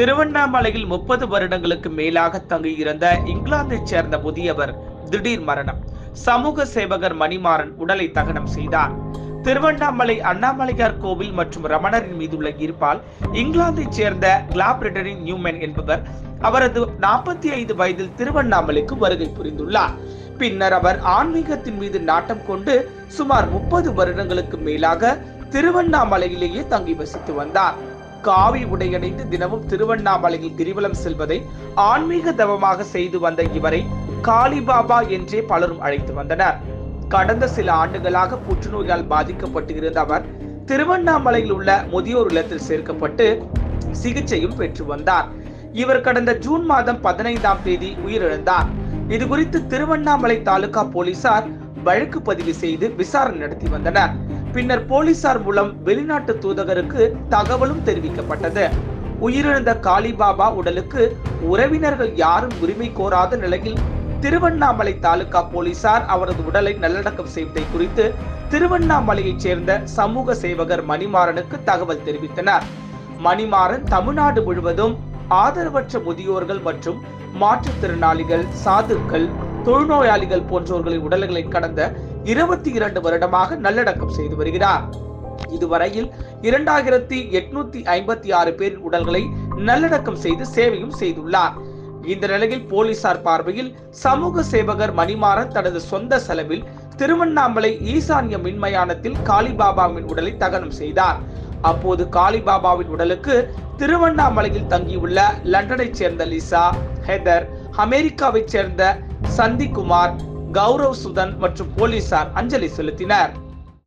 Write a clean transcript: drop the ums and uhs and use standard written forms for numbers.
திருவண்ணாமலையில் 30 வருடங்களுக்கு மேலாக தங்கியிருந்த இங்கிலாந்தைச் சேர்ந்த முதியவர் திடீர் மரணம். சமூக சேவகர் மணிமாறன் உடலை தகனம் செய்தார். திருவண்ணாமலை அண்ணாமலையார் கோவில் மற்றும் ரமணரின் மீதுள்ள ஈர்ப்பால் இங்கிலாந்தைச் சேர்ந்த கிளாப்ரிட்டரின் நியூமன் என்பவர் அவரது 45 வயதில் திருவண்ணாமலைக்கு வருகை புரிந்துள்ளார். பின்னர் அவர் ஆன்மீகத்தின் மீது நாட்டம் கொண்டு சுமார் 30 வருடங்களுக்கு மேலாக திருவண்ணாமலையிலேயே தங்கி வசித்து வந்தார். காவி உடையணிந்து தினமும் திருவண்ணாமலையில் கிரிவலம் செல்வதை ஆன்மீக தவமாக செய்து வந்த இவரை காளிபாபா என்றே பலரும் அழைத்து வந்தனர். கடந்த சில ஆண்டுகளாக புற்றுநோயால் பாதிக்கப்பட்டு இருந்த அவர் திருவண்ணாமலையில் உள்ள முதியோர் இல்லத்தில் சேர்க்கப்பட்டு சிகிச்சையும் பெற்று வந்தார். இவர் கடந்த ஜூன் மாதம் 15ஆம் தேதி உயிரிழந்தார். இது குறித்து திருவண்ணாமலை தாலுகா போலீசார் வழக்கு பதிவு செய்து விசாரணை நடத்தி வந்தனர். பின்னர் போலீசார் மூலம் வெளிநாட்டு தூதகருக்கு தகவலும் தெரிவிக்கப்பட்டது. உயிரிழந்த காளிபாபா உடலுக்கு உறவினர்கள் யாரும் உரிமை கோராத நிலையில் திருவண்ணாமலை தாலுகா போலீசார் அவரது உடலை நல்லடக்கம் செய்வதை குறித்து திருவண்ணாமலையைச் சேர்ந்த சமூக சேவகர் மணிமாறனுக்கு தகவல் தெரிவித்தனர். மணிமாறன் தமிழ்நாடு முழுவதும் ஆதரவற்ற முதியோர்கள் மற்றும் மாற்றுத்திறனாளிகள், சாதுக்கள், தொழுநோயாளிகள் போன்றோர்களின் உடல்களை கடந்த 22 வருடமாக நல்லடக்கம் செய்து வருகிறார். இதுவரையில் 2856 பேரின் உடல்களை நல்லடக்கம் செய்து சேவையும் செய்துள்ளார். இந்த நிலையில் போலீசார் பார்வையில் சமூக சேவகர் மணிமாறன் தனது சொந்த செலவில் திருவண்ணாமலை ஈசான்ய மின்மயானத்தில் காளிபாபாவின் உடலை தகனம் செய்தார். அப்போது காளிபாபாவின் உடலுக்கு திருவண்ணாமலையில் தங்கியுள்ள லண்டனைச் சேர்ந்த லிசா, ஹெதர், அமெரிக்காவைச் சேர்ந்த சந்திகுமார், கௌரவ் சுதன் மற்றும் போலீசார் அஞ்சலி செலுத்தினர்.